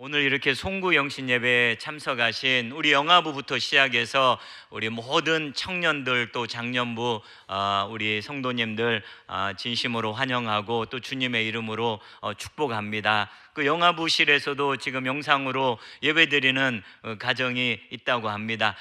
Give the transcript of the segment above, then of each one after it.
오늘 이렇게 송구 영신 예배에 참석하신 우리 영아부부터 시작해서 우리 모든 청년들 또 장년부 우리 성도님들 진심으로 환영하고 또 주님의 이름으로 축복합니다. 그 영아부실에서도 지금 영상으로 예배드리는 가정이 있다고 합니다.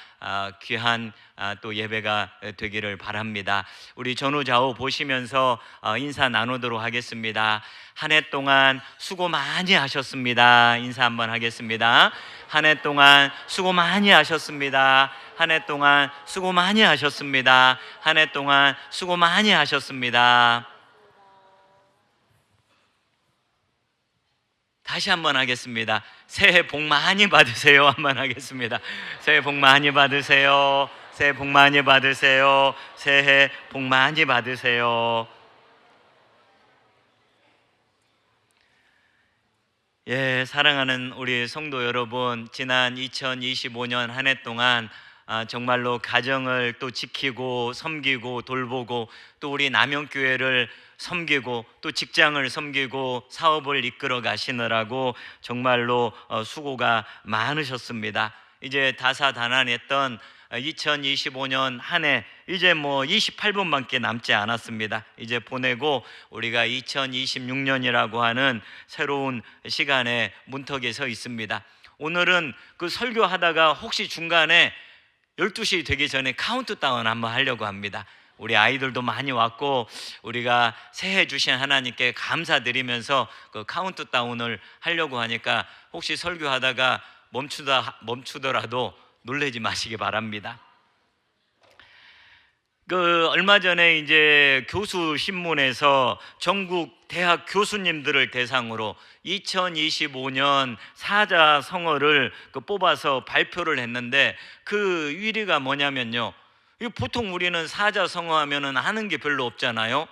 귀한 또 예배가 되기를 바랍니다. 우리 전후좌우 보시면서 인사 나누도록 하겠습니다. 한 해 동안 수고 많이 하셨습니다. 인사 한번 하겠습니다. 한 해 동안 수고 많이 하셨습니다. 한 해 동안 수고 많이 하셨습니다. 한 해 동안 수고 많이 하셨습니다. 다시 한번 하겠습니다. 새해 복 많이 받으세요. 한번 하겠습니다. 새해 복 많이 받으세요. 새해 복 많이 받으세요. 새해 복 많이 받으세요. 예, 사랑하는 우리 성도 여러분, 지난 2025년 한 해 동안 정말로 가정을 또 지키고 섬기고 돌보고 또 우리 남영교회를 섬기고 또 직장을 섬기고 사업을 이끌어 가시느라고 정말로 수고가 많으셨습니다. 이제 다사다난했던 2025년 한 해 이제 28분밖에 남지 않았습니다. 이제 보내고 우리가 2026년이라고 하는 새로운 시간에 문턱에 서 있습니다. 오늘은 그 설교하다가 혹시 중간에 12시 되기 전에 카운트다운 한번 하려고 합니다. 우리 아이들도 많이 왔고 우리가 새해 주신 하나님께 감사드리면서 그 카운트다운을 하려고 하니까 혹시 설교하다가 멈추더라도 놀라지 마시기 바랍니다. 얼마 전에 이제 교수 신문에서 전국 대학 교수님들을 대상으로 2025년 사자성어를 뽑아서 발표를 했는데 그 1위가 뭐냐면요, 보통 우리는 사자성어 하면은 아는 게 별로 없잖아요.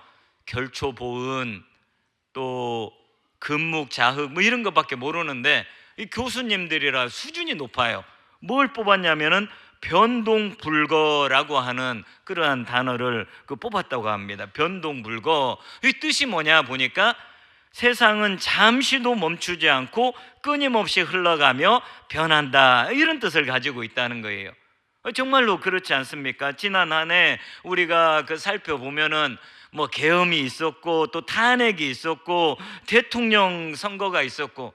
결초보은 또 금묵자흑 이런 것밖에 모르는데 이 교수님들이라 수준이 높아요. 뭘 뽑았냐면은 변동불거라고 하는 그러한 단어를 뽑았다고 합니다. 변동불거, 이 뜻이 뭐냐 보니까 세상은 잠시도 멈추지 않고 끊임없이 흘러가며 변한다, 이런 뜻을 가지고 있다는 거예요. 정말로 그렇지 않습니까? 지난 한 해 우리가 살펴보면은 계엄이 있었고 또 탄핵이 있었고 대통령 선거가 있었고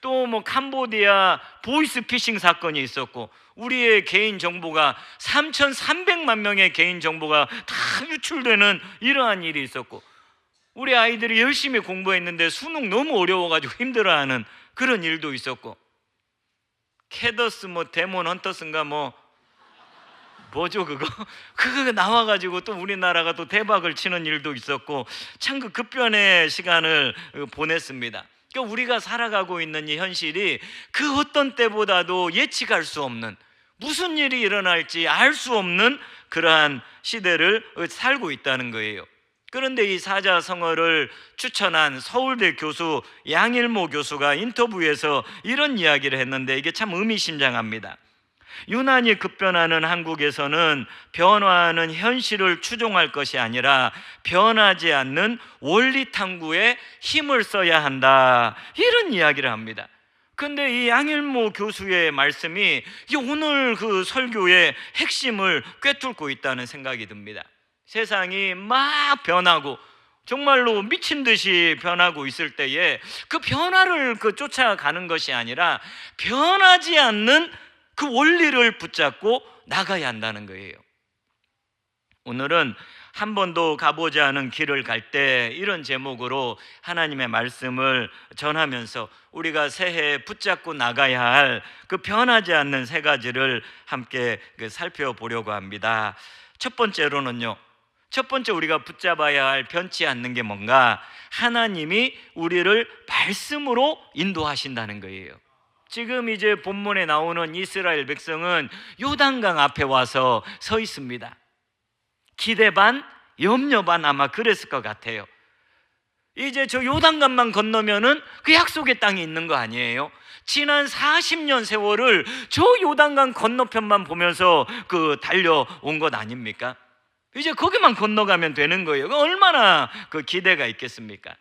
또 캄보디아 보이스피싱 사건이 있었고 우리의 개인정보가 3,300만 명의 개인정보가 다 유출되는 이러한 일이 있었고 우리 아이들이 열심히 공부했는데 수능 너무 어려워가지고 힘들어하는 그런 일도 있었고 캐더스 데몬 헌터스인가 뭐죠 그거 나와가지고 또 우리나라가 또 대박을 치는 일도 있었고 참 그 급변의 시간을 보냈습니다. 그러니까 우리가 살아가고 있는 이 현실이 그 어떤 때보다도 예측할 수 없는, 무슨 일이 일어날지 알 수 없는 그러한 시대를 살고 있다는 거예요. 그런데 이 사자성어를 추천한 서울대 교수 양일모 교수가 인터뷰에서 이런 이야기를 했는데 이게 참 의미심장합니다. 유난히 급변하는 한국에서는 변화하는 현실을 추종할 것이 아니라 변하지 않는 원리 탐구에 힘을 써야 한다, 이런 이야기를 합니다. 근데 이 양일모 교수의 말씀이 오늘 그 설교의 핵심을 꿰뚫고 있다는 생각이 듭니다. 세상이 막 변하고 정말로 미친 듯이 변하고 있을 때에 그 변화를 쫓아가는 것이 아니라 변하지 않는 그 원리를 붙잡고 나가야 한다는 거예요. 오늘은 한 번도 가보지 않은 길을 갈 때 이런 제목으로 하나님의 말씀을 전하면서 우리가 새해에 붙잡고 나가야 할 그 변하지 않는 세 가지를 함께 살펴보려고 합니다. 첫 번째로는요, 첫 번째 우리가 붙잡아야 할 변치 않는 게 뭔가, 하나님이 우리를 말씀으로 인도하신다는 거예요. 지금 이제 본문에 나오는 이스라엘 백성은 요단강 앞에 와서 서 있습니다. 기대 반 염려 반 아마 그랬을 것 같아요. 이제 저 요단강만 건너면은 그 약속의 땅이 있는 거 아니에요? 지난 40년 세월을 저 요단강 건너편만 보면서 달려온 것 아닙니까? 이제 거기만 건너가면 되는 거예요. 얼마나 기대가 있겠습니까?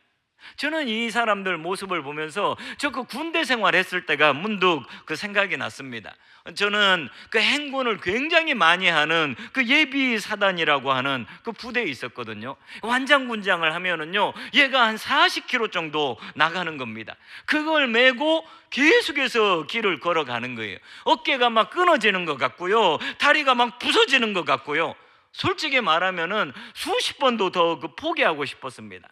저는 이 사람들 모습을 보면서 저 그 군대 생활했을 때가 문득 그 생각이 났습니다. 저는 그 행군을 굉장히 많이 하는 그 예비 사단이라고 하는 그 부대에 있었거든요. 완장군장을 하면은요, 얘가 한 40km 정도 나가는 겁니다. 그걸 메고 계속해서 길을 걸어가는 거예요. 어깨가 막 끊어지는 것 같고요, 다리가 막 부서지는 것 같고요. 솔직히 말하면은 수십 번도 더 그 포기하고 싶었습니다.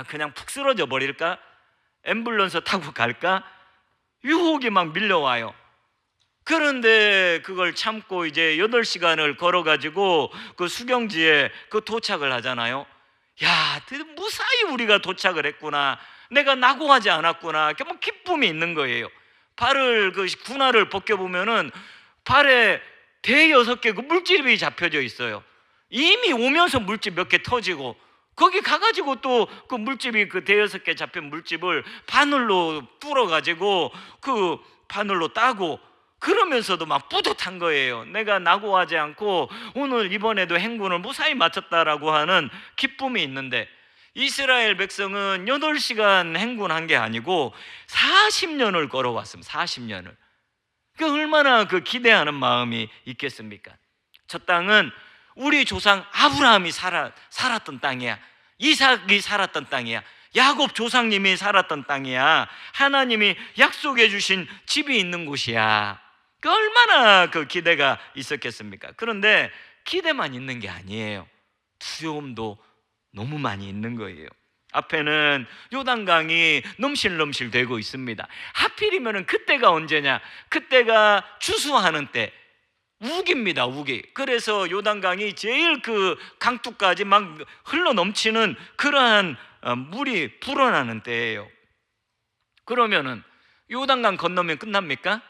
그냥 푹 쓰러져 버릴까? 앰뷸런스 타고 갈까? 유혹이 막 밀려와요. 그런데 그걸 참고 이제 8시간을 걸어가지고 그 수경지에 그 도착을 하잖아요. 야, 무사히 우리가 도착을 했구나, 내가 낙오하지 않았구나, 뭐 기쁨이 있는 거예요. 발을 그 군화를 벗겨보면은 발에 대여섯 개 그 물집이 잡혀져 있어요. 이미 오면서 물집 몇 개 터지고, 거기 가가지고 또 그 물집이 그 대여섯 개 잡힌 물집을 바늘로 뚫어가지고 그 바늘로 따고, 그러면서도 막 뿌듯한 거예요. 내가 낙오하지 않고 오늘 이번에도 행군을 무사히 마쳤다라고 하는 기쁨이 있는데, 이스라엘 백성은 8시간 행군한 게 아니고 40년을 걸어왔습니다. 40년을. 그 얼마나 그 기대하는 마음이 있겠습니까? 저 땅은 우리 조상 아브라함이 살았던 땅이야. 이삭이 살았던 땅이야. 야곱 조상님이 살았던 땅이야. 하나님이 약속해 주신 집이 있는 곳이야. 그 얼마나 그 기대가 있었겠습니까? 그런데 기대만 있는 게 아니에요. 두려움도 너무 많이 있는 거예요. 앞에는 요단강이 넘실넘실 되고 있습니다. 하필이면 그때가 언제냐? 그때가 추수하는 때, 우기입니다. 우기. 그래서 요단강이 제일 그 강둑까지 막 흘러 넘치는 그러한 물이 불어나는 때예요. 그러면은 요단강 건너면 끝납니까?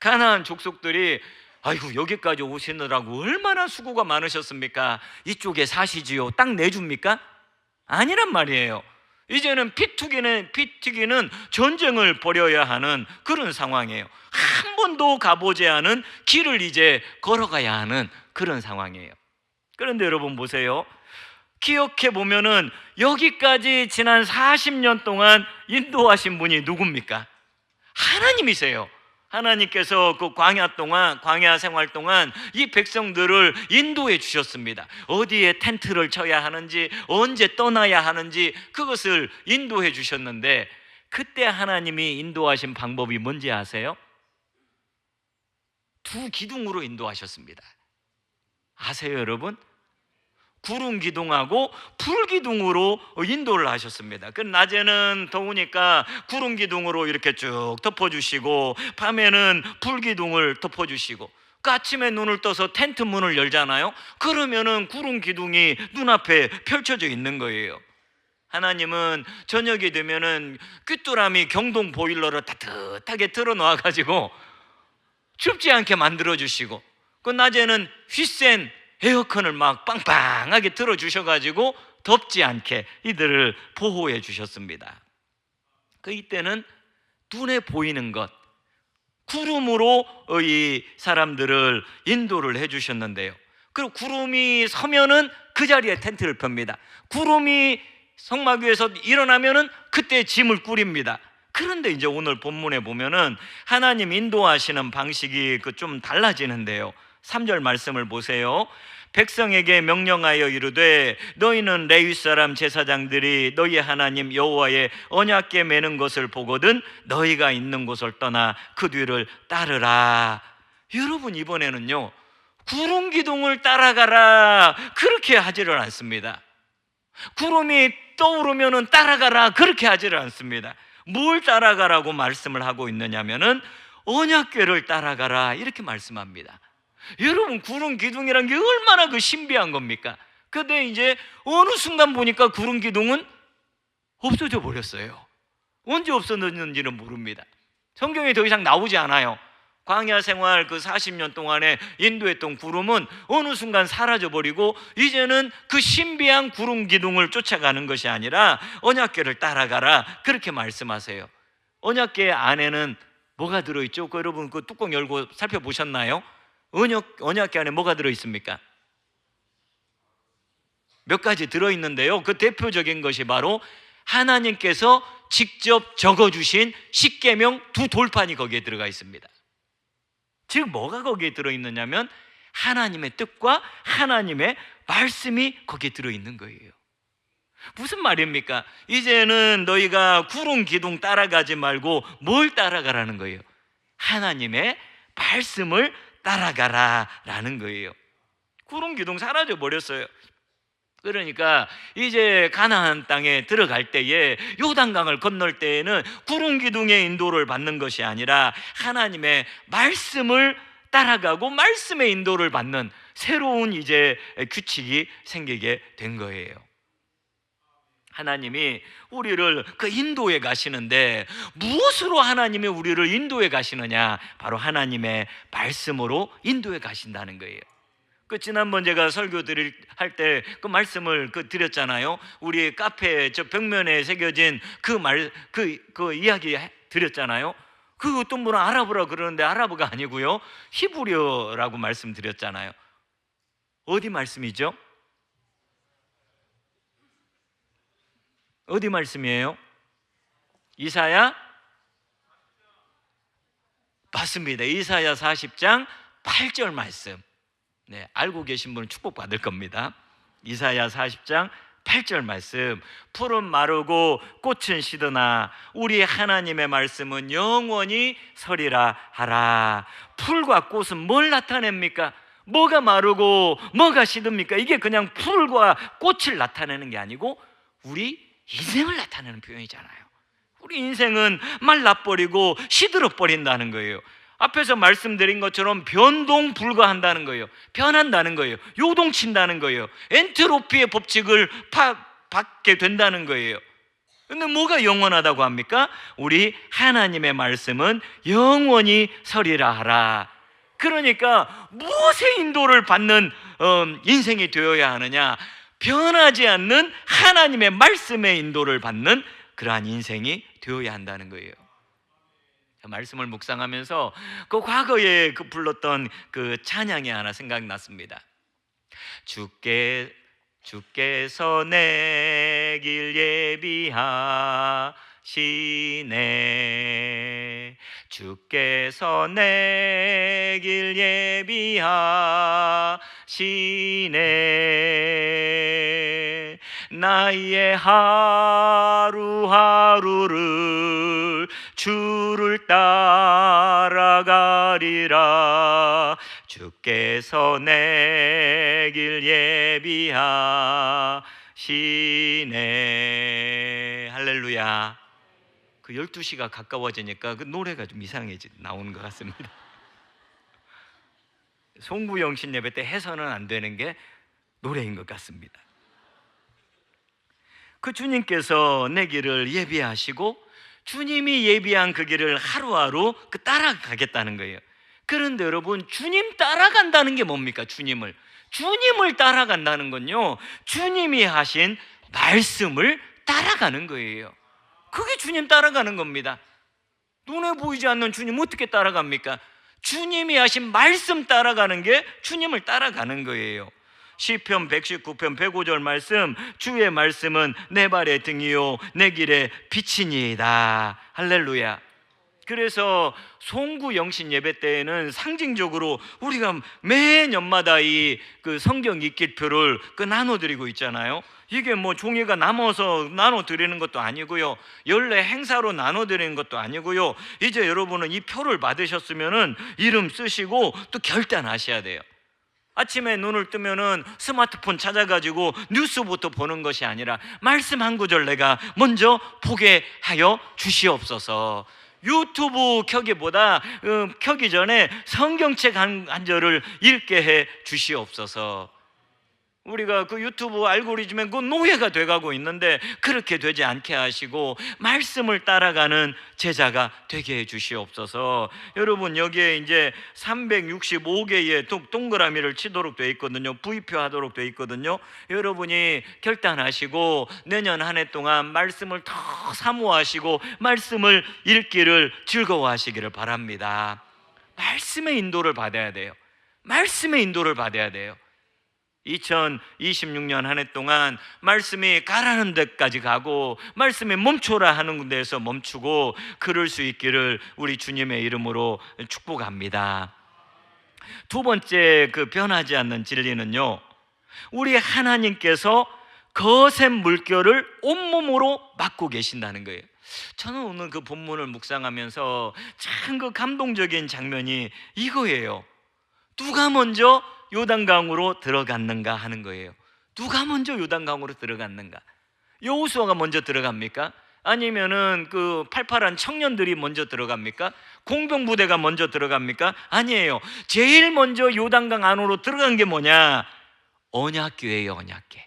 가나안 족속들이 아이고 여기까지 오시느라고 얼마나 수고가 많으셨습니까? 이쪽에 사시지요. 땅 내줍니까? 아니란 말이에요. 이제는 피 튀기는 전쟁을 벌여야 하는 그런 상황이에요. 한 번도 가보지 않은 길을 이제 걸어가야 하는 그런 상황이에요. 그런데 여러분 보세요. 기억해 보면은 여기까지 지난 40년 동안 인도하신 분이 누굽니까? 하나님이세요. 하나님께서 그 광야 생활 동안 이 백성들을 인도해 주셨습니다. 어디에 텐트를 쳐야 하는지, 언제 떠나야 하는지 그것을 인도해 주셨는데, 그때 하나님이 인도하신 방법이 뭔지 아세요? 두 기둥으로 인도하셨습니다. 아세요 여러분? 구름 기둥하고 불 기둥으로 인도를 하셨습니다. 그 낮에는 더우니까 구름 기둥으로 이렇게 쭉 덮어주시고, 밤에는 불 기둥을 덮어주시고, 그 아침에 눈을 떠서 텐트 문을 열잖아요. 그러면은 구름 기둥이 눈앞에 펼쳐져 있는 거예요. 하나님은 저녁이 되면은 귀뚜라미 경동 보일러를 따뜻하게 틀어놓아가지고 춥지 않게 만들어주시고, 그 낮에는 휘센 에어컨을 막 빵빵하게 틀어주셔가지고 덥지 않게 이들을 보호해 주셨습니다. 그 이때는 눈에 보이는 것, 구름으로 이 사람들을 인도를 해 주셨는데요. 그리고 구름이 서면은 그 자리에 텐트를 펴니다. 구름이 성막 위에서 일어나면은 그때 짐을 꾸립니다. 그런데 이제 오늘 본문에 보면은 하나님 인도하시는 방식이 좀 달라지는데요. 3절 말씀을 보세요. 백성에게 명령하여 이르되 너희는 레위 사람 제사장들이 너희 하나님 여호와의 언약궤 매는 것을 보거든 너희가 있는 곳을 떠나 그 뒤를 따르라. 여러분, 이번에는요 구름 기둥을 따라가라 그렇게 하지를 않습니다. 구름이 떠오르면은 따라가라 그렇게 하지를 않습니다. 뭘 따라가라고 말씀을 하고 있느냐면은 언약궤를 따라가라 이렇게 말씀합니다. 여러분, 구름 기둥이란 게 얼마나 그 신비한 겁니까? 근데 이제 어느 순간 보니까 구름 기둥은 없어져 버렸어요. 언제 없어졌는지는 모릅니다. 성경에 더 이상 나오지 않아요. 광야 생활 그 40년 동안에 인도했던 구름은 어느 순간 사라져 버리고, 이제는 그 신비한 구름 기둥을 쫓아가는 것이 아니라 언약궤를 따라가라 그렇게 말씀하세요. 언약궤 안에는 뭐가 들어있죠? 여러분 그 뚜껑 열고 살펴보셨나요? 언약궤 안에 뭐가 들어있습니까? 몇 가지 들어있는데요, 그 대표적인 것이 바로 하나님께서 직접 적어주신 십계명 두 돌판이 거기에 들어가 있습니다. 즉 뭐가 거기에 들어있느냐면 하나님의 뜻과 하나님의 말씀이 거기에 들어있는 거예요. 무슨 말입니까? 이제는 너희가 구름 기둥 따라가지 말고 뭘 따라가라는 거예요? 하나님의 말씀을 따라가라라는 거예요. 구름 기둥 사라져 버렸어요. 그러니까 이제 가나안 땅에 들어갈 때에 요단강을 건널 때에는 구름 기둥의 인도를 받는 것이 아니라 하나님의 말씀을 따라가고 말씀의 인도를 받는 새로운 이제 규칙이 생기게 된 거예요. 하나님이 우리를 그 인도에 가시는데 무엇으로 하나님이 우리를 인도에 가시느냐? 바로 하나님의 말씀으로 인도에 가신다는 거예요. 그 지난번 제가 설교 할 때 그 말씀을 드렸잖아요. 우리 카페 저 벽면에 새겨진 그 이야기 드렸잖아요. 그 어떤 분은 아랍어라 그러는데 아랍어가 아니고요, 히브리어라고 말씀드렸잖아요. 어디 말씀이죠? 어디 말씀이에요? 이사야? 맞습니다. 이사야 40장 8절 말씀. 네, 알고 계신 분은 축복받을 겁니다. 이사야 40장 8절 말씀. 풀은 마르고 꽃은 시드나 우리 하나님의 말씀은 영원히 서리라 하라. 풀과 꽃은 뭘 나타냅니까? 뭐가 마르고 뭐가 시듭니까? 이게 그냥 풀과 꽃을 나타내는 게 아니고 우리 인생을 나타내는 표현이잖아요. 우리 인생은 말라버리고 시들어버린다는 거예요. 앞에서 말씀드린 것처럼 변동 불가한다는 거예요. 변한다는 거예요. 요동친다는 거예요. 엔트로피의 법칙을 받게 된다는 거예요. 근데 뭐가 영원하다고 합니까? 우리 하나님의 말씀은 영원히 서리라 하라. 그러니까 무엇의 인도를 받는 인생이 되어야 하느냐? 변하지 않는 하나님의 말씀의 인도를 받는 그러한 인생이 되어야 한다는 거예요. 말씀을 묵상하면서 그 과거에 불렀던 그 찬양이 하나 생각났습니다. 주께서 내 길 예비하시네. 주께서 내 길 예비하시네. 나의 하루하루를 주를 따라가리라. 주께서 내 길 예비하시네. 할렐루야. 그 12시가 가까워지니까 그 노래가 좀 이상해지 나오는 것 같습니다. 송구영신 예배 때 해서는 안 되는 게 노래인 것 같습니다. 그 주님께서 내 길을 예비하시고 주님이 예비한 그 길을 하루하루 따라가겠다는 거예요. 그런데 여러분, 주님 따라간다는 게 뭡니까? 주님을 따라간다는 건요, 주님이 하신 말씀을 따라가는 거예요. 그게 주님 따라가는 겁니다. 눈에 보이지 않는 주님 어떻게 따라갑니까? 주님이 하신 말씀 따라가는 게 주님을 따라가는 거예요. 시편 119편 105절 말씀, 주의 말씀은 내 발의 등이요 내 길의 빛이니이다. 할렐루야. 그래서 송구 영신 예배 때에는 상징적으로 우리가 매년마다 그 성경 읽기표를 나눠드리고 있잖아요. 이게 뭐 종이가 남아서 나눠드리는 것도 아니고요, 연례 행사로 나눠드리는 것도 아니고요. 이제 여러분은 이 표를 받으셨으면은 이름 쓰시고 또 결단하셔야 돼요. 아침에 눈을 뜨면은 스마트폰 찾아가지고 뉴스부터 보는 것이 아니라 말씀 한 구절 내가 먼저 보게 하여 주시옵소서. 유튜브 켜기보다 켜기 전에 성경책 한 절을 읽게 해 주시옵소서. 우리가 그 유튜브 알고리즘에 그 노예가 돼가고 있는데 그렇게 되지 않게 하시고 말씀을 따라가는 제자가 되게 해 주시옵소서. 여러분, 여기에 이제 365개의 동그라미를 치도록 돼 있거든요. V표 하도록 돼 있거든요. 여러분이 결단하시고 내년 한 해 동안 말씀을 더 사모하시고 말씀을 읽기를 즐거워하시기를 바랍니다. 말씀의 인도를 받아야 돼요. 말씀의 인도를 받아야 돼요. 2026년 한 해 동안 말씀이 가라는 데까지 가고 말씀이 멈춰라 하는 데에서 멈추고 그럴 수 있기를 우리 주님의 이름으로 축복합니다. 두 번째 그 변하지 않는 진리는요, 우리 하나님께서 거센 물결을 온몸으로 맞고 계신다는 거예요. 저는 오늘 그 본문을 묵상하면서 참 그 감동적인 장면이 이거예요. 누가 먼저 요단강으로 들어갔는가 하는 거예요. 누가 먼저 요단강으로 들어갔는가? 여호수아가 먼저 들어갑니까? 아니면은 그 팔팔한 청년들이 먼저 들어갑니까? 공병부대가 먼저 들어갑니까? 아니에요. 제일 먼저 요단강 안으로 들어간 게 뭐냐? 언약궤예요. 언약궤.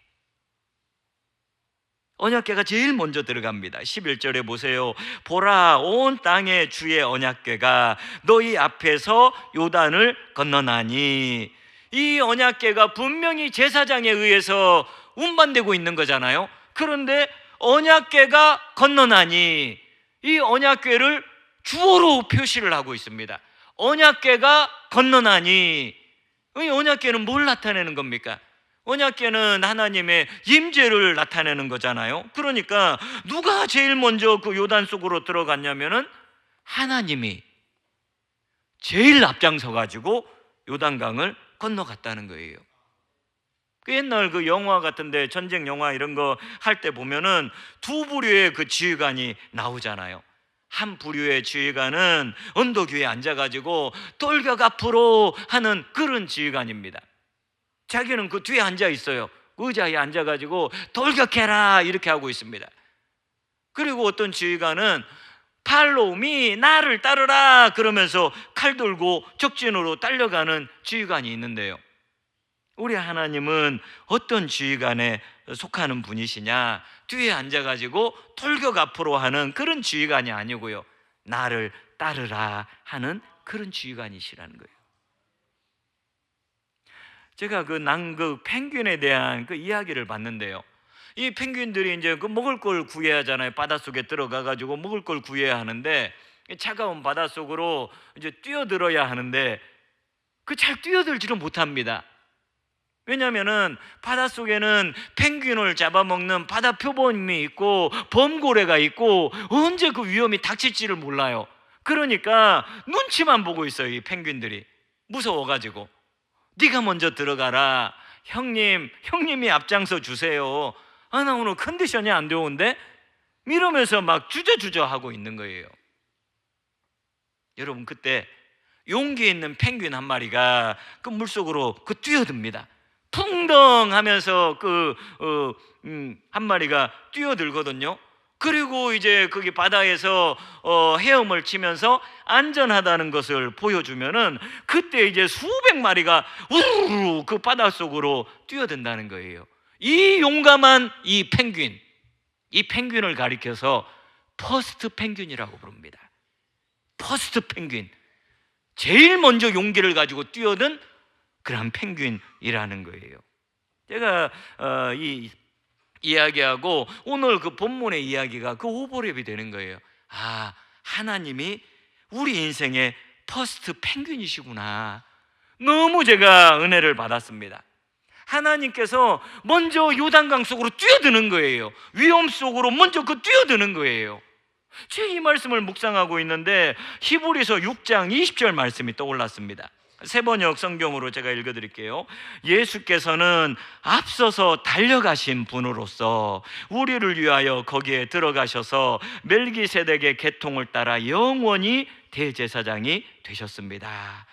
언약궤가 제일 먼저 들어갑니다. 11절에 보세요. 보라, 온 땅에 주의 언약궤가 너희 앞에서 요단을 건너나니. 이 언약궤가 분명히 제사장에 의해서 운반되고 있는 거잖아요. 그런데 언약궤가 건너나니, 이 언약궤를 주어로 표시를 하고 있습니다. 언약궤가 건너나니, 이 언약궤는 뭘 나타내는 겁니까? 언약궤는 하나님의 임재를 나타내는 거잖아요. 그러니까 누가 제일 먼저 그 요단 속으로 들어갔냐면은 하나님이 제일 앞장서 가지고 요단강을 건너갔다는 거예요. 그 옛날 그 영화 같은데, 전쟁 영화 이런 거 할 때 보면은 두 부류의 그 지휘관이 나오잖아요. 한 부류의 지휘관은 언덕 위에 앉아가지고 돌격 앞으로 하는 그런 지휘관입니다. 자기는 그 뒤에 앉아 있어요. 의자에 앉아가지고 돌격해라 이렇게 하고 있습니다. 그리고 어떤 지휘관은 팔로우 미, 나를 따르라 그러면서 칼 들고 적진으로 달려가는 지휘관이 있는데요, 우리 하나님은 어떤 지휘관에 속하는 분이시냐? 뒤에 앉아가지고 돌격 앞으로 하는 그런 지휘관이 아니고요, 나를 따르라 하는 그런 지휘관이시라는 거예요. 제가 그 펭귄에 대한 그 이야기를 봤는데요, 이 펭귄들이 이제 그 먹을 걸 구해야 하잖아요. 바닷속에 들어가가지고 먹을 걸 구해야 하는데, 차가운 바닷속으로 이제 뛰어들어야 하는데 그 잘 뛰어들지를 못합니다. 왜냐하면은 바닷속에는 펭귄을 잡아먹는 바다 표범이 있고 범고래가 있고 언제 그 위험이 닥칠지를 몰라요. 그러니까 눈치만 보고 있어요, 이 펭귄들이. 무서워가지고 네가 먼저 들어가라, 형님이 앞장서 주세요. 나 오늘 컨디션이 안 좋은데? 이러면서 막 주저주저 하고 있는 거예요. 여러분, 그때 용기 있는 펭귄 한 마리가 그 물속으로 뛰어듭니다. 풍덩 하면서 한 마리가 뛰어들거든요. 그리고 이제 거기 바다에서 헤엄을 치면서 안전하다는 것을 보여주면은 그때 이제 수백 마리가 우르르 그 바닷속으로 뛰어든다는 거예요. 이 용감한 이 펭귄을 가리켜서 퍼스트 펭귄이라고 부릅니다. 퍼스트 펭귄, 제일 먼저 용기를 가지고 뛰어든 그런 펭귄이라는 거예요. 제가 이 이야기하고 오늘 그 본문의 이야기가 그 오버랩이 되는 거예요. 아, 하나님이 우리 인생의 퍼스트 펭귄이시구나. 너무 제가 은혜를 받았습니다. 하나님께서 먼저 요단강 속으로 뛰어드는 거예요. 위험 속으로 먼저 뛰어드는 거예요. 제 이 말씀을 묵상하고 있는데 히브리서 6장 20절 말씀이 떠올랐습니다. 새번역 성경으로 제가 읽어드릴게요. 예수께서는 앞서서 달려가신 분으로서 우리를 위하여 거기에 들어가셔서 멜기세덱의 계통을 따라 영원히 대제사장이 되셨습니다.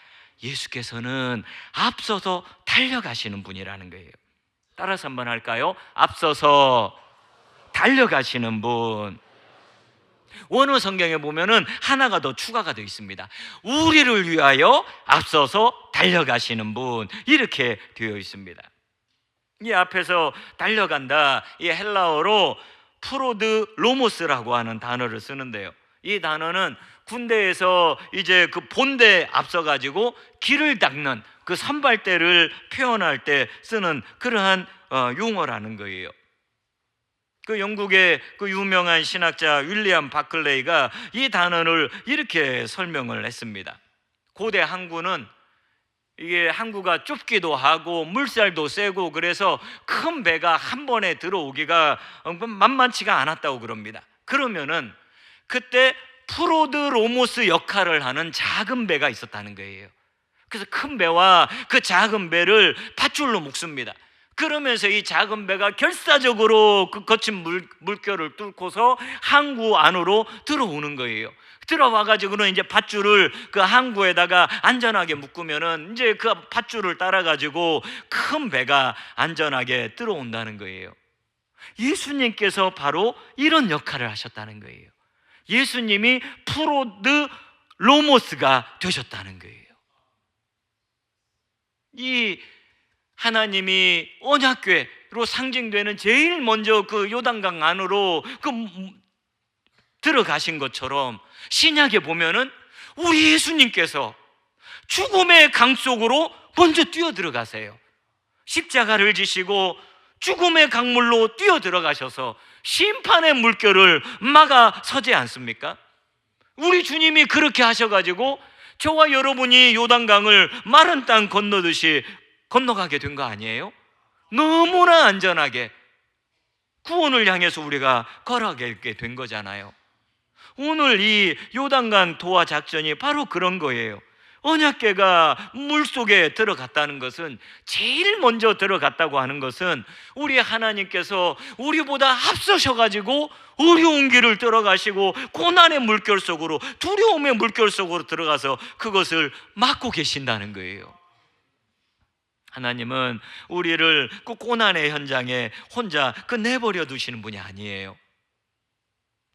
예수께서는 앞서서 달려가시는 분이라는 거예요. 따라서 한번 할까요? 앞서서 달려가시는 분. 원어 성경에 보면은 하나가 더 추가가 되어 있습니다. 우리를 위하여 앞서서 달려가시는 분, 이렇게 되어 있습니다. 이 앞에서 달려간다, 이 헬라어로 프로드 로모스라고 하는 단어를 쓰는데요, 이 단어는 군대에서 이제 그 본대에 앞서가지고 길을 닦는 그 선발대를 표현할 때 쓰는 그러한 용어라는 거예요. 그 영국의 그 유명한 신학자 윌리엄 바클레이가 이 단어를 이렇게 설명을 했습니다. 고대 항구는 이게 항구가 좁기도 하고 물살도 세고 그래서 큰 배가 한 번에 들어오기가 만만치가 않았다고 그럽니다. 그러면은 그때 프로드로모스 역할을 하는 작은 배가 있었다는 거예요. 그래서 큰 배와 그 작은 배를 밧줄로 묶습니다. 그러면서 이 작은 배가 결사적으로 그 거친 물결을 뚫고서 항구 안으로 들어오는 거예요. 들어와 가지고는 이제 밧줄을 그 항구에다가 안전하게 묶으면은 이제 그 밧줄을 따라 가지고 큰 배가 안전하게 들어온다는 거예요. 예수님께서 바로 이런 역할을 하셨다는 거예요. 예수님이 프로드 로모스가 되셨다는 거예요. 이 하나님이 언약궤로 상징되는 제일 먼저 그 요단강 안으로 들어가신 것처럼 신약에 보면은 우리 예수님께서 죽음의 강 속으로 먼저 뛰어 들어가세요. 십자가를 지시고 죽음의 강물로 뛰어 들어가셔서 심판의 물결을 막아 서지 않습니까? 우리 주님이 그렇게 하셔가지고 저와 여러분이 요단강을 마른 땅 건너듯이 건너가게 된 거 아니에요? 너무나 안전하게 구원을 향해서 우리가 걸어가게 된 거잖아요. 오늘 이 요단강 도하 작전이 바로 그런 거예요. 언약궤가 물속에 들어갔다는 것은, 제일 먼저 들어갔다고 하는 것은 우리 하나님께서 우리보다 앞서셔가지고 어려운 길을 들어가시고 고난의 물결 속으로, 두려움의 물결 속으로 들어가서 그것을 막고 계신다는 거예요. 하나님은 우리를 그 고난의 현장에 혼자 내버려 두시는 분이 아니에요.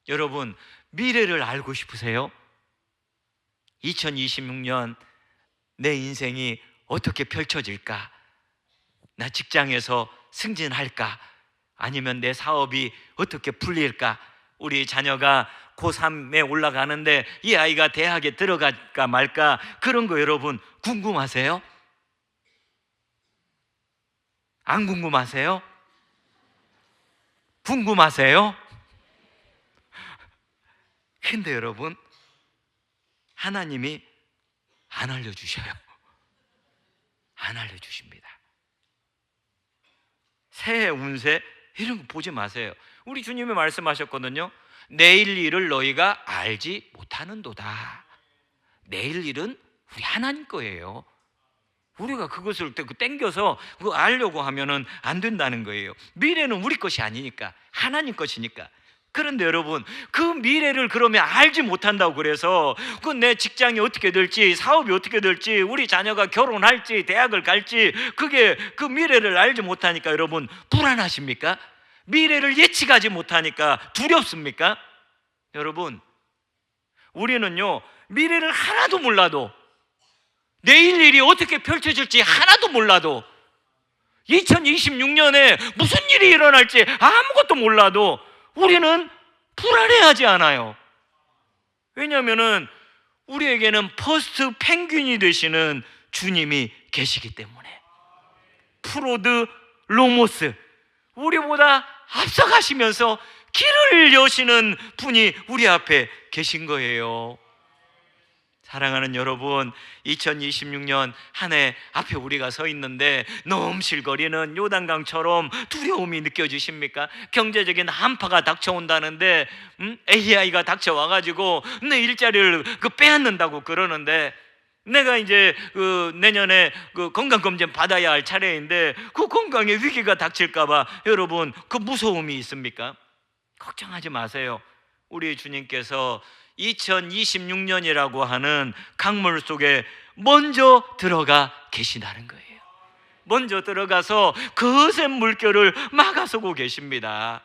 여러분, 미래를 알고 싶으세요? 2026년 내 인생이 어떻게 펼쳐질까? 나 직장에서 승진할까? 아니면 내 사업이 어떻게 풀릴까? 우리 자녀가 고3에 올라가는데 이 아이가 대학에 들어갈까 말까? 그런 거 여러분 궁금하세요? 안 궁금하세요? 궁금하세요? 근데 여러분, 하나님이 안 알려주셔요. 안 알려주십니다. 새해 운세 이런 거 보지 마세요. 우리 주님이 말씀하셨거든요. 내일 일을 너희가 알지 못하는도다. 내일 일은 우리 하나님 거예요. 우리가 그것을 땡겨서 그거 알려고 하면은 안 된다는 거예요. 미래는 우리 것이 아니니까, 하나님 것이니까. 그런데 여러분, 그 미래를 그러면 알지 못한다고 그래서 그 내 직장이 어떻게 될지, 사업이 어떻게 될지, 우리 자녀가 결혼할지, 대학을 갈지, 그게 그 미래를 알지 못하니까 여러분 불안하십니까? 미래를 예측하지 못하니까 두렵습니까? 여러분, 우리는요, 미래를 하나도 몰라도, 내일 일이 어떻게 펼쳐질지 하나도 몰라도, 2026년에 무슨 일이 일어날지 아무것도 몰라도 우리는 불안해하지 않아요. 왜냐하면 우리에게는 퍼스트 펭귄이 되시는 주님이 계시기 때문에. 프로드 로모스, 우리보다 앞서가시면서 길을 여시는 분이 우리 앞에 계신 거예요. 사랑하는 여러분, 2026년 한 해 앞에 우리가 서 있는데 넘실거리는 요단강처럼 두려움이 느껴지십니까? 경제적인 한파가 닥쳐온다는데 AI가 닥쳐와가지고 내 일자리를 빼앗는다고 그러는데, 내가 이제 내년에 건강검진 받아야 할 차례인데 그 건강에 위기가 닥칠까봐 여러분 그 무서움이 있습니까? 걱정하지 마세요. 우리 주님께서 2026년이라고 하는 강물 속에 먼저 들어가 계시다는 거예요. 먼저 들어가서 거센 물결을 막아서고 계십니다.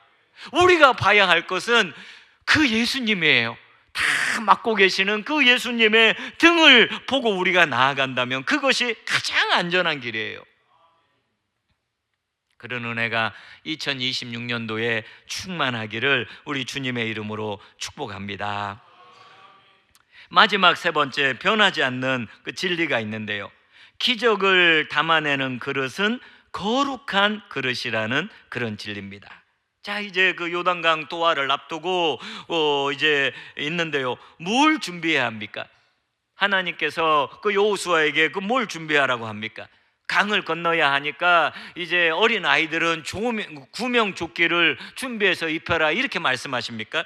우리가 봐야 할 것은 그 예수님이에요. 다 막고 계시는 그 예수님의 등을 보고 우리가 나아간다면 그것이 가장 안전한 길이에요. 그런 은혜가 2026년도에 충만하기를 우리 주님의 이름으로 축복합니다. 마지막 세 번째, 변하지 않는 그 진리가 있는데요, 기적을 담아내는 그릇은 거룩한 그릇이라는 그런 진리입니다. 자, 이제 그 요단강 도하를 앞두고 이제 있는데요, 뭘 준비해야 합니까? 하나님께서 그 여호수아에게 그 뭘 준비하라고 합니까? 강을 건너야 하니까 이제 어린 아이들은 구명조끼를 준비해서 입혀라 이렇게 말씀하십니까?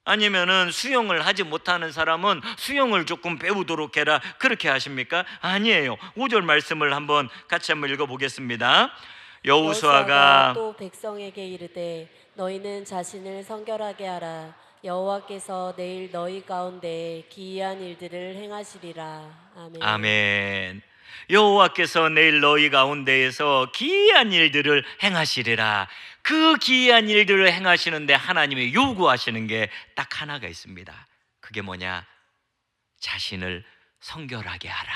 아니면은 수영을 하지 못하는 사람은 수영을 조금 배우도록 해라 그렇게 하십니까? 아니에요. 5절 말씀을 같이 한번 읽어보겠습니다. 여호수아가 또 백성에게 이르되 너희는 자신을 성결하게 하라. 여호와께서 내일 너희 가운데 기이한 일들을 행하시리라. 아멘. 아멘. 여호와께서 내일 너희 가운데에서 기이한 일들을 행하시리라. 그 기이한 일들을 행하시는데 하나님이 요구하시는 게 딱 하나가 있습니다. 그게 뭐냐? 자신을 성결하게 하라.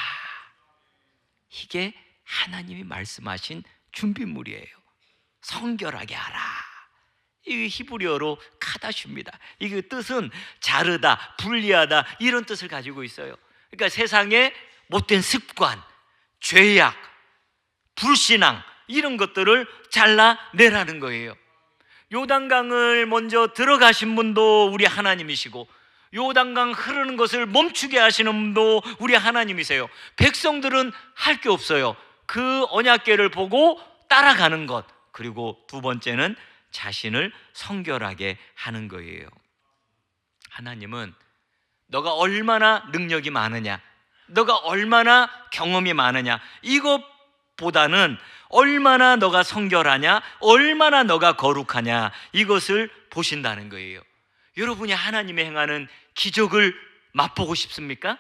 이게 하나님이 말씀하신 준비물이에요. 성결하게 하라. 이게 히브리어로 카다슈입니다. 이게 뜻은 자르다, 분리하다 이런 뜻을 가지고 있어요. 그러니까 세상의 못된 습관, 죄악, 불신앙 이런 것들을 잘라내라는 거예요. 요단강을 먼저 들어가신 분도 우리 하나님이시고 요단강 흐르는 것을 멈추게 하시는 분도 우리 하나님이세요. 백성들은 할 게 없어요. 그 언약궤를 보고 따라가는 것. 그리고 두 번째는 자신을 성결하게 하는 거예요. 하나님은 너가 얼마나 능력이 많으냐, 너가 얼마나 경험이 많으냐, 이것보다는 얼마나 너가 성결하냐, 얼마나 너가 거룩하냐, 이것을 보신다는 거예요. 여러분이 하나님이 행하는 기적을 맛보고 싶습니까?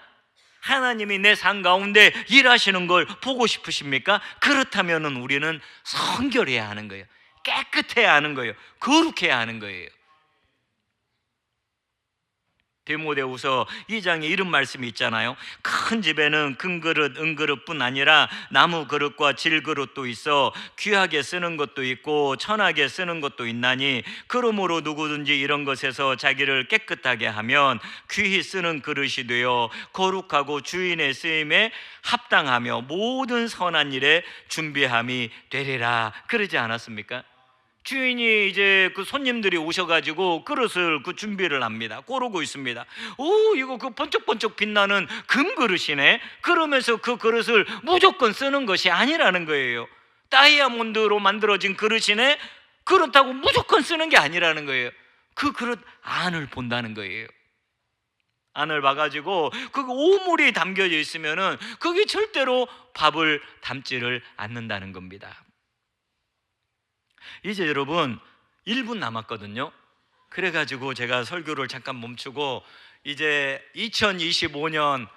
하나님이 내 삶 가운데 일하시는 걸 보고 싶으십니까? 그렇다면 우리는 성결해야 하는 거예요. 깨끗해야 하는 거예요. 거룩해야 하는 거예요. 디모데후서 2장에 이런 말씀이 있잖아요. 큰 집에는 큰 그릇, 은그릇뿐 아니라 나무 그릇과 질그릇도 있어 귀하게 쓰는 것도 있고 천하게 쓰는 것도 있나니 그러므로 누구든지 이런 것에서 자기를 깨끗하게 하면 귀히 쓰는 그릇이 되어 거룩하고 주인의 쓰임에 합당하며 모든 선한 일에 준비함이 되리라. 그러지 않았습니까? 주인이 이제 그 손님들이 오셔가지고 그릇을 준비를 합니다. 고르고 있습니다. 오, 이거 그 번쩍번쩍 빛나는 금 그릇이네. 그러면서 그 그릇을 무조건 쓰는 것이 아니라는 거예요. 다이아몬드로 만들어진 그릇이네. 그렇다고 무조건 쓰는 게 아니라는 거예요. 그 그릇 안을 본다는 거예요. 안을 봐가지고 그 오물이 담겨져 있으면은 그게 절대로 밥을 담지를 않는다는 겁니다. 이제 여러분 1분 남았거든요. 그래가지고 제가 설교를 잠깐 멈추고 이제 2025년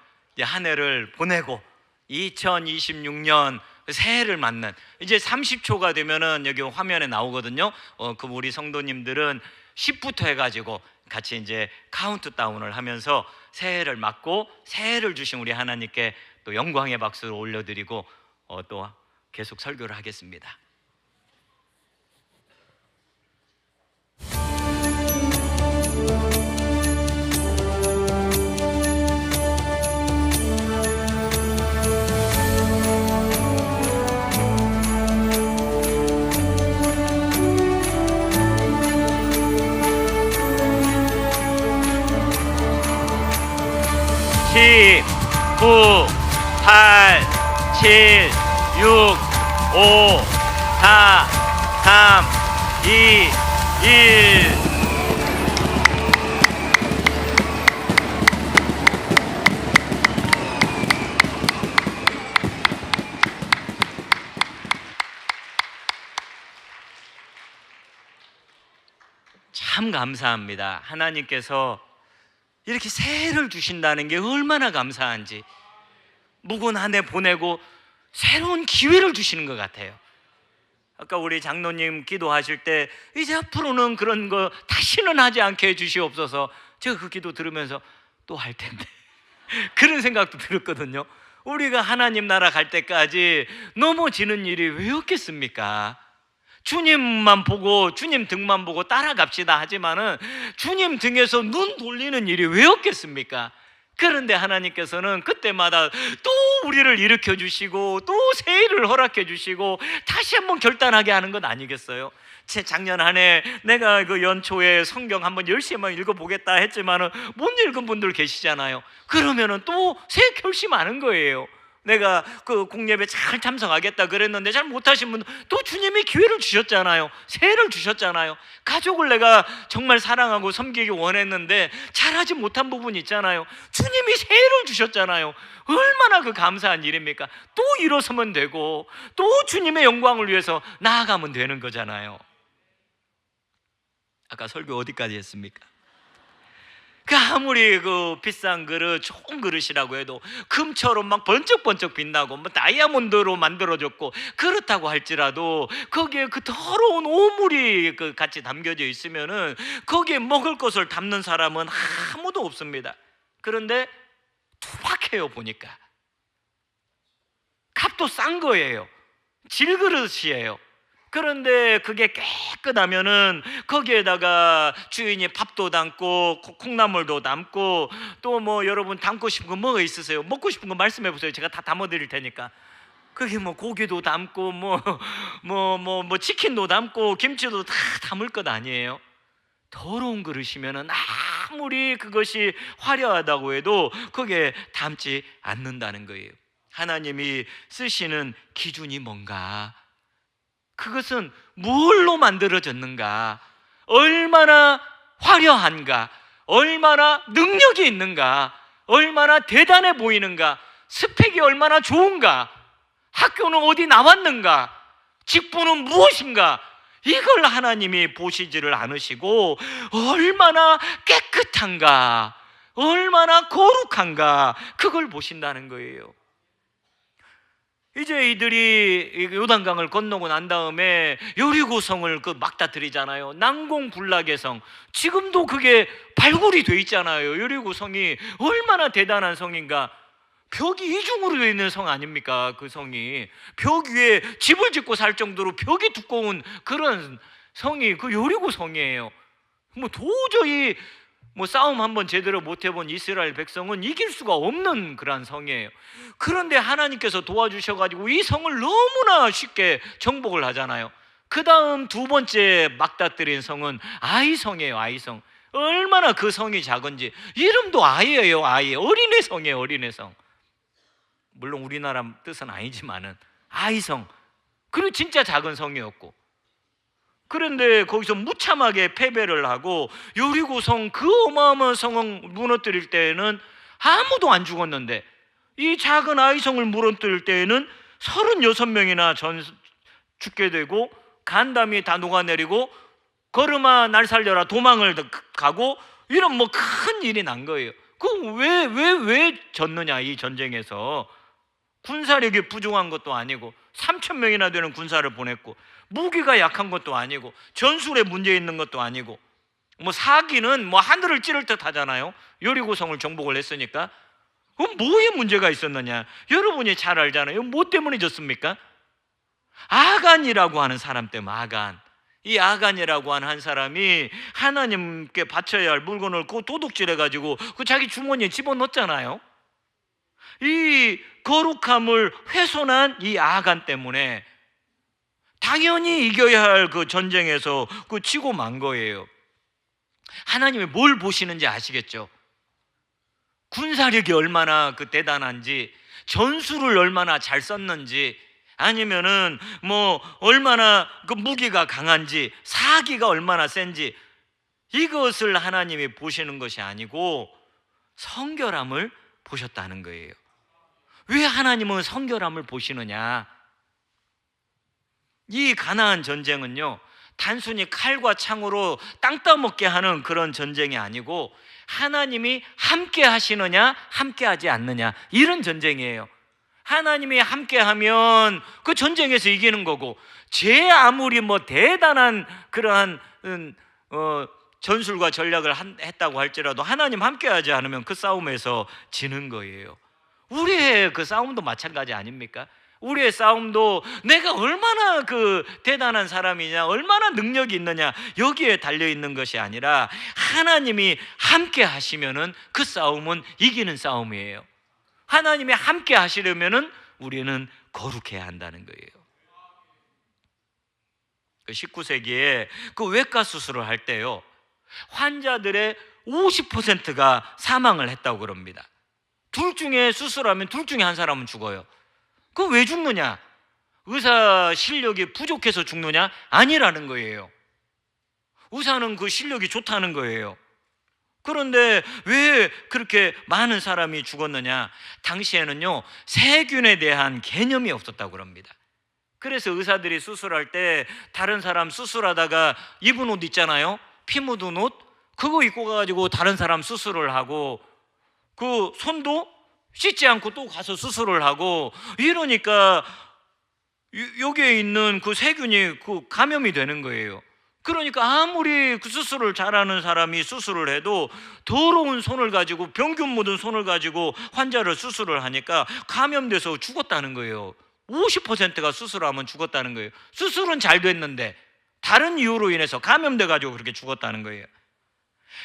한 해를 보내고 2026년 새해를 맞는 이제 30초가 되면은 여기 화면에 나오거든요. 그 우리 성도님들은 10부터 해가지고 같이 이제 카운트다운을 하면서 새해를 맞고 새해를 주신 우리 하나님께 또 영광의 박수를 올려드리고 또 계속 설교를 하겠습니다. 십, 9, 8, 7, 6, 5, 4, 3, 2, 1. 참 감사합니다. 하나님께서 이렇게 새해를 주신다는 게 얼마나 감사한지. 묵은 한 해 보내고 새로운 기회를 주시는 것 같아요. 아까 우리 장로님 기도하실 때 이제 앞으로는 그런 거 다시는 하지 않게 해주시옵소서. 제가 그 기도 들으면서 또 할 텐데 그런 생각도 들었거든요. 우리가 하나님 나라 갈 때까지 넘어지는 일이 왜 없겠습니까? 주님만 보고 주님 등만 보고 따라갑시다 하지만은 주님 등에서 눈 돌리는 일이 왜 없겠습니까? 그런데 하나님께서는 그때마다 또 우리를 일으켜 주시고 또 새해를 허락해 주시고 다시 한번 결단하게 하는 것 아니겠어요? 작년 한 해 내가 그 연초에 성경 한번 열심히 읽어보겠다 했지만은 못 읽은 분들 계시잖아요. 그러면은 또 새 결심하는 거예요. 내가 그 공예배 잘 참석하겠다 그랬는데 잘 못하신 분, 또 주님이 기회를 주셨잖아요. 새해를 주셨잖아요. 가족을 내가 정말 사랑하고 섬기기 원했는데 잘하지 못한 부분이 있잖아요. 주님이 새해를 주셨잖아요. 얼마나 그 감사한 일입니까? 또 일어서면 되고 또 주님의 영광을 위해서 나아가면 되는 거잖아요. 아까 설교 어디까지 했습니까? 그 아무리 그 비싼 그릇, 좋은 그릇이라고 해도 금처럼 막 번쩍번쩍 빛나고 뭐 다이아몬드로 만들어졌고 그렇다고 할지라도 거기에 그 더러운 오물이 그 같이 담겨져 있으면은 거기에 먹을 것을 담는 사람은 아무도 없습니다. 그런데 투박해요. 보니까 값도 싼 거예요. 질그릇이에요. 그런데 그게 깨끗하면은 거기에다가 주인이 밥도 담고 콩나물도 담고 또 뭐 여러분 담고 싶은 거 뭐가 있으세요? 먹고 싶은 거 말씀해 보세요. 제가 다 담아 드릴 테니까. 그게 뭐 고기도 담고 뭐 치킨도 담고 김치도 다 담을 것 아니에요? 더러운 그릇이면은 아무리 그것이 화려하다고 해도 거기에 담지 않는다는 거예요. 하나님이 쓰시는 기준이 뭔가? 그것은 뭘로 만들어졌는가? 얼마나 화려한가? 얼마나 능력이 있는가? 얼마나 대단해 보이는가? 스펙이 얼마나 좋은가? 학교는 어디 나왔는가? 직분은 무엇인가? 이걸 하나님이 보시지를 않으시고 얼마나 깨끗한가? 얼마나 거룩한가? 그걸 보신다는 거예요. 이제 이들이 요단강을 건너고 난 다음에 여리고성을 그 막다트리잖아요. 난공불락의 성. 지금도 그게 발굴이 돼 있잖아요. 여리고성이 얼마나 대단한 성인가. 벽이 이중으로 되어 있는 성 아닙니까? 그 성이 벽 위에 집을 짓고 살 정도로 벽이 두꺼운 그런 성이 그 여리고성이에요. 뭐 도저히 뭐 싸움 한번 제대로 못 해본 이스라엘 백성은 이길 수가 없는 그런 성이에요. 그런데 하나님께서 도와주셔가지고 이 성을 너무나 쉽게 정복을 하잖아요. 그 다음 두 번째 막다뜨린 성은 아이성이에요. 아이성. 얼마나 그 성이 작은지. 이름도 아이예요. 아이. 어린애 성이에요. 어린애 성. 물론 우리나라 뜻은 아니지만은 아이성. 그리고 진짜 작은 성이었고, 그런데 거기서 무참하게 패배를 하고 여리고성 그 어마어마한 성을 무너뜨릴 때에는 아무도 안 죽었는데 이 작은 아이성을 무너뜨릴 때에는 36명이나 죽게 되고 간담이 다 녹아내리고 걸음아 날 살려라 도망을 가고 이런 뭐 큰 일이 난 거예요. 그 왜 졌느냐? 이 전쟁에서 군사력이 부족한 것도 아니고 3,000명이나 되는 군사를 보냈고 무기가 약한 것도 아니고 전술에 문제 있는 것도 아니고 뭐 사기는 뭐 하늘을 찌를 듯 하잖아요. 여리고성을 정복을 했으니까. 그럼 뭐에 문제가 있었느냐? 여러분이 잘 알잖아요. 뭐 때문에 졌습니까? 아간이라고 하는 사람 때문에. 아간. 이 아간이라고 하는 한 사람이 하나님께 바쳐야 할 물건을 그 도둑질해가지고 그 자기 주머니에 집어넣었잖아요. 이 거룩함을 훼손한 이 아간 때문에 당연히 이겨야 할 그 전쟁에서 그 치고 만 거예요. 하나님이 뭘 보시는지 아시겠죠? 군사력이 얼마나 그 대단한지, 전술을 얼마나 잘 썼는지, 아니면은 뭐 얼마나 그 무기가 강한지, 사기가 얼마나 센지, 이것을 하나님이 보시는 것이 아니고 성결함을 보셨다는 거예요. 왜 하나님은 성결함을 보시느냐? 이 가나안 전쟁은요, 단순히 칼과 창으로 땅 따먹게 하는 그런 전쟁이 아니고 하나님이 함께 하시느냐 함께 하지 않느냐, 이런 전쟁이에요. 하나님이 함께 하면 그 전쟁에서 이기는 거고, 제 아무리 뭐 대단한 그러한 전술과 전략을 했다고 할지라도 하나님 함께 하지 않으면 그 싸움에서 지는 거예요. 우리의 그 싸움도 마찬가지 아닙니까? 우리의 싸움도 내가 얼마나 그 대단한 사람이냐, 얼마나 능력이 있느냐, 여기에 달려있는 것이 아니라 하나님이 함께 하시면은 그 싸움은 이기는 싸움이에요. 하나님이 함께 하시려면은 우리는 거룩해야 한다는 거예요. 그 19세기에 그 외과 수술을 할 때요, 환자들의 50%가 사망을 했다고 그럽니다. 둘 중에 수술하면 둘 중에 한 사람은 죽어요. 그 왜 죽느냐? 의사 실력이 부족해서 죽느냐? 아니라는 거예요. 의사는 그 실력이 좋다는 거예요. 그런데 왜 그렇게 많은 사람이 죽었느냐? 당시에는요, 세균에 대한 개념이 없었다고 그럽니다. 그래서 의사들이 수술할 때 다른 사람 수술하다가 입은 옷 있잖아요, 피 묻은 옷, 그거 입고 가가지고 다른 사람 수술을 하고, 그 손도 씻지 않고 또 가서 수술을 하고, 이러니까 여기에 있는 그 세균이 그 감염이 되는 거예요. 그러니까 아무리 그 수술을 잘하는 사람이 수술을 해도 더러운 손을 가지고, 병균 묻은 손을 가지고 환자를 수술을 하니까 감염돼서 죽었다는 거예요. 50%가 수술하면 죽었다는 거예요. 수술은 잘 됐는데 다른 이유로 인해서 감염돼 가지고 그렇게 죽었다는 거예요.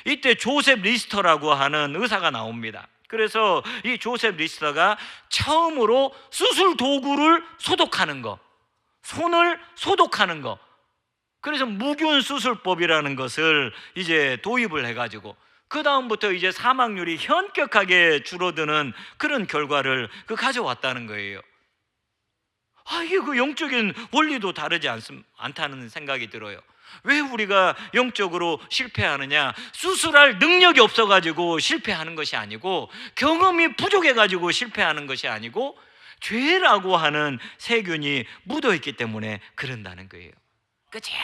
이때 조셉 리스터라고 하는 의사가 나옵니다. 그래서 이 조셉 리스터가 처음으로 수술 도구를 소독하는 거, 손을 소독하는 거, 그래서 무균 수술법이라는 것을 이제 도입을 해가지고 그 다음부터 이제 사망률이 현격하게 줄어드는 그런 결과를 가져왔다는 거예요. 이게 그 영적인 원리도 다르지 않다는 생각이 들어요. 왜 우리가 영적으로 실패하느냐? 수술할 능력이 없어가지고 실패하는 것이 아니고, 경험이 부족해가지고 실패하는 것이 아니고, 죄라고 하는 세균이 묻어있기 때문에 그런다는 거예요.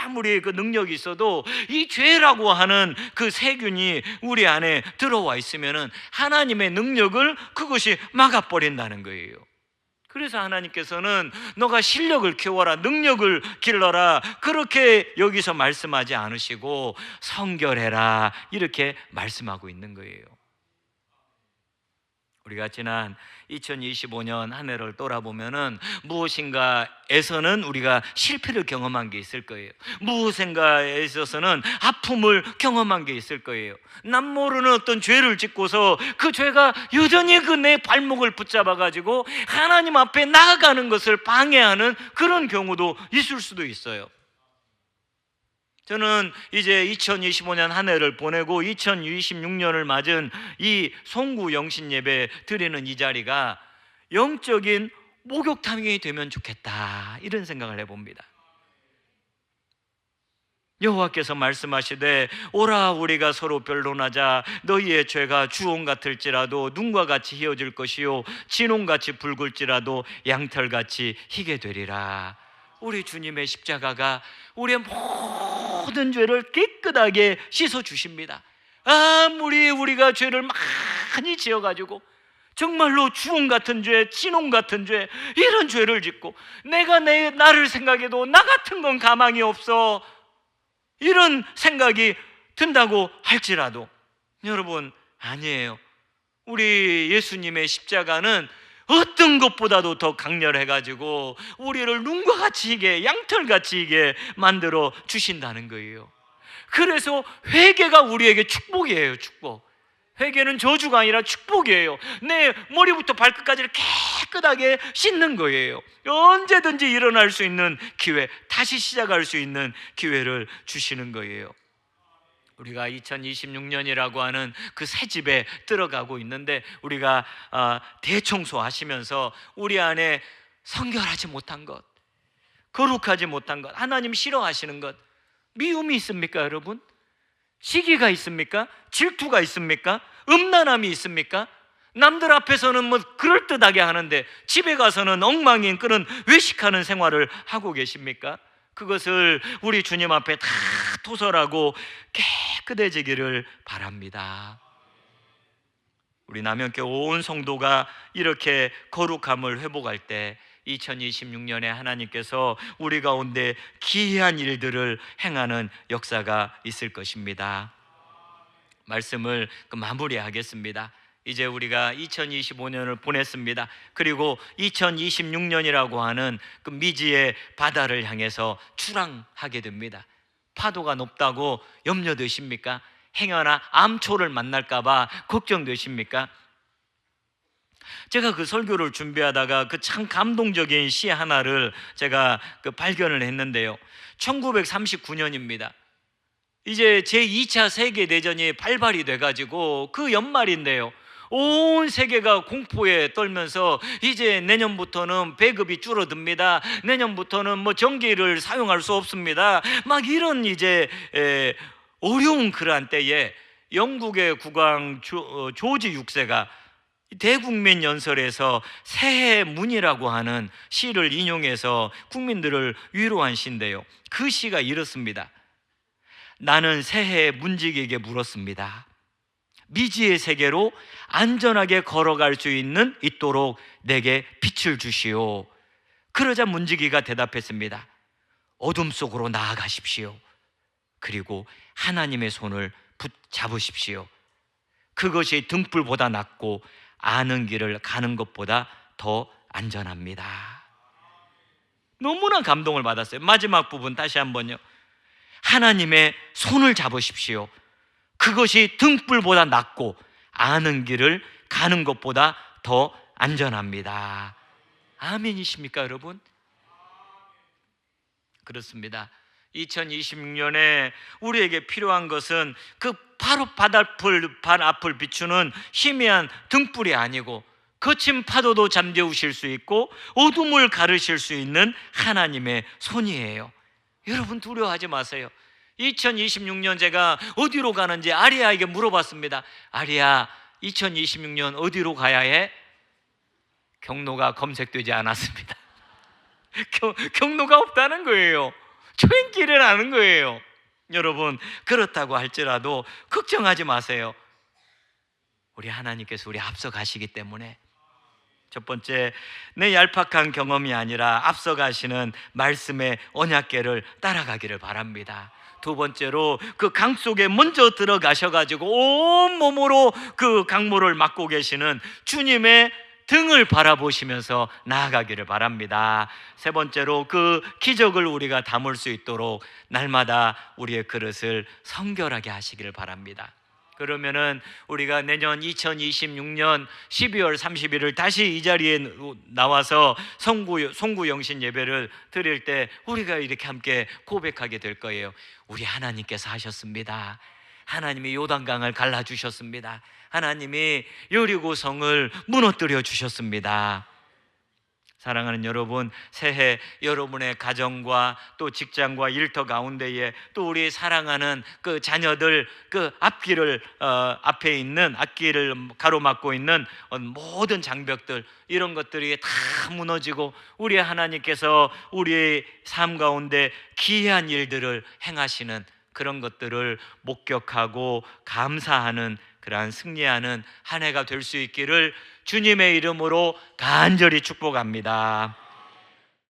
아무리 그 능력이 있어도 이 죄라고 하는 그 세균이 우리 안에 들어와 있으면은 하나님의 능력을 그것이 막아버린다는 거예요. 그래서 하나님께서는 너가 실력을 키워라, 능력을 길러라, 그렇게 여기서 말씀하지 않으시고 성결해라, 이렇게 말씀하고 있는 거예요. 우리가 지난 2025년 한 해를 돌아보면은 무엇인가에서는 우리가 실패를 경험한 게 있을 거예요. 무엇인가에 있어서는 아픔을 경험한 게 있을 거예요. 남 모르는 어떤 죄를 짓고서 그 죄가 여전히 그 내 발목을 붙잡아 가지고 하나님 앞에 나아가는 것을 방해하는 그런 경우도 있을 수도 있어요. 저는 이제 2025년 한 해를 보내고 2026년을 맞은 이 송구 영신 예배 드리는 이 자리가 영적인 목욕탕이 되면 좋겠다, 이런 생각을 해봅니다. 여호와께서 말씀하시되 오라 우리가 서로 변론하자. 너희의 죄가 주홍 같을지라도 눈과 같이 희어질 것이요 진홍같이 붉을지라도 양털같이 희게 되리라. 우리 주님의 십자가가 우리의 모든 죄를 깨끗하게 씻어주십니다. 아무리 우리가 죄를 많이 지어가지고 정말로 주홍 같은 죄, 진홍 같은 죄, 이런 죄를 짓고 내가 나를 생각해도 나 같은 건 가망이 없어, 이런 생각이 든다고 할지라도 여러분, 아니에요. 우리 예수님의 십자가는 어떤 것보다도 더 강렬해가지고 우리를 눈과 같이 희게, 양털같이 희게 만들어 주신다는 거예요. 그래서 회개가 우리에게 축복이에요. 축복. 회개는 저주가 아니라 축복이에요. 내 머리부터 발끝까지를 깨끗하게 씻는 거예요. 언제든지 일어날 수 있는 기회, 다시 시작할 수 있는 기회를 주시는 거예요. 우리가 2026년이라고 하는 그 새 집에 들어가고 있는데, 우리가 대청소하시면서 우리 안에 성결하지 못한 것, 거룩하지 못한 것, 하나님 싫어하시는 것, 미움이 있습니까 여러분? 시기가 있습니까? 질투가 있습니까? 음란함이 있습니까? 남들 앞에서는 뭐 그럴듯하게 하는데 집에 가서는 엉망인 그런 외식하는 생활을 하고 계십니까? 그것을 우리 주님 앞에 다 토설하고 깨끗해지기를 바랍니다. 우리 남현교 온 성도가 이렇게 거룩함을 회복할 때 2026년에 하나님께서 우리 가운데 기이한 일들을 행하는 역사가 있을 것입니다. 말씀을 마무리하겠습니다. 이제 우리가 2025년을 보냈습니다. 그리고 2026년이라고 하는 그 미지의 바다를 향해서 출항하게 됩니다. 파도가 높다고 염려되십니까? 행여나 암초를 만날까 봐 걱정되십니까? 제가 그 설교를 준비하다가 그 참 감동적인 시 하나를 제가 발견을 했는데요. 1939년입니다. 이제 제2차 세계대전이 발발이 돼가지고 그 연말인데요. 온 세계가 공포에 떨면서 이제 내년부터는 배급이 줄어듭니다. 내년부터는 뭐 전기를 사용할 수 없습니다. 막 이런 이제 어려운 그러한 때에 영국의 국왕 조지 6세가 대국민 연설에서 새해 문이라고 하는 시를 인용해서 국민들을 위로한 시인데요. 그 시가 이렇습니다. 나는 새해의 문지기에게 물었습니다. 미지의 세계로 안전하게 걸어갈 수 있도록 내게 빛을 주시오. 그러자 문지기가 대답했습니다. 어둠 속으로 나아가십시오. 그리고 하나님의 손을 붙잡으십시오. 그것이 등불보다 낫고 아는 길을 가는 것보다 더 안전합니다. 너무나 감동을 받았어요. 마지막 부분 다시 한번요. 하나님의 손을 잡으십시오. 그것이 등불보다 낫고 아는 길을 가는 것보다 더 안전합니다. 아멘이십니까, 여러분? 그렇습니다. 2026년에 우리에게 필요한 것은 그 바로 발 앞을 비추는 희미한 등불이 아니고 거친 파도도 잠재우실 수 있고 어둠을 가르실 수 있는 하나님의 손이에요. 여러분 두려워하지 마세요. 2026년 제가 어디로 가는지 아리아에게 물어봤습니다. 아리아, 2026년 어디로 가야 해? 경로가 검색되지 않았습니다. 경로가 없다는 거예요. 초행길을 아는 거예요. 여러분, 그렇다고 할지라도 걱정하지 마세요. 우리 하나님께서 우리 앞서 가시기 때문에. 첫 번째, 내 얄팍한 경험이 아니라 앞서 가시는 말씀의 언약궤를 따라가기를 바랍니다. 두 번째로 그 강 속에 먼저 들어가셔가지고 온 몸으로 그 강물을 막고 계시는 주님의 등을 바라보시면서 나아가기를 바랍니다. 세 번째로 그 기적을 우리가 담을 수 있도록 날마다 우리의 그릇을 성결하게 하시기를 바랍니다. 그러면은 우리가 내년 2026년 12월 30일을 다시 이 자리에 나와서 송구영신 예배를 드릴 때 우리가 이렇게 함께 고백하게 될 거예요. 우리 하나님께서 하셨습니다. 하나님이 요단강을 갈라주셨습니다. 하나님이 여리고성을 무너뜨려 주셨습니다. 사랑하는 여러분, 새해 여러분의 가정과 또 직장과 일터 가운데에 또 우리 사랑하는 그 자녀들 그 앞에 있는 앞길을 가로막고 있는 모든 장벽들, 이런 것들이 다 무너지고 우리 하나님께서 우리의 삶 가운데 기이한 일들을 행하시는 그런 것들을 목격하고 감사하는 그러한 승리하는 한 해가 될 수 있기를 주님의 이름으로 간절히 축복합니다.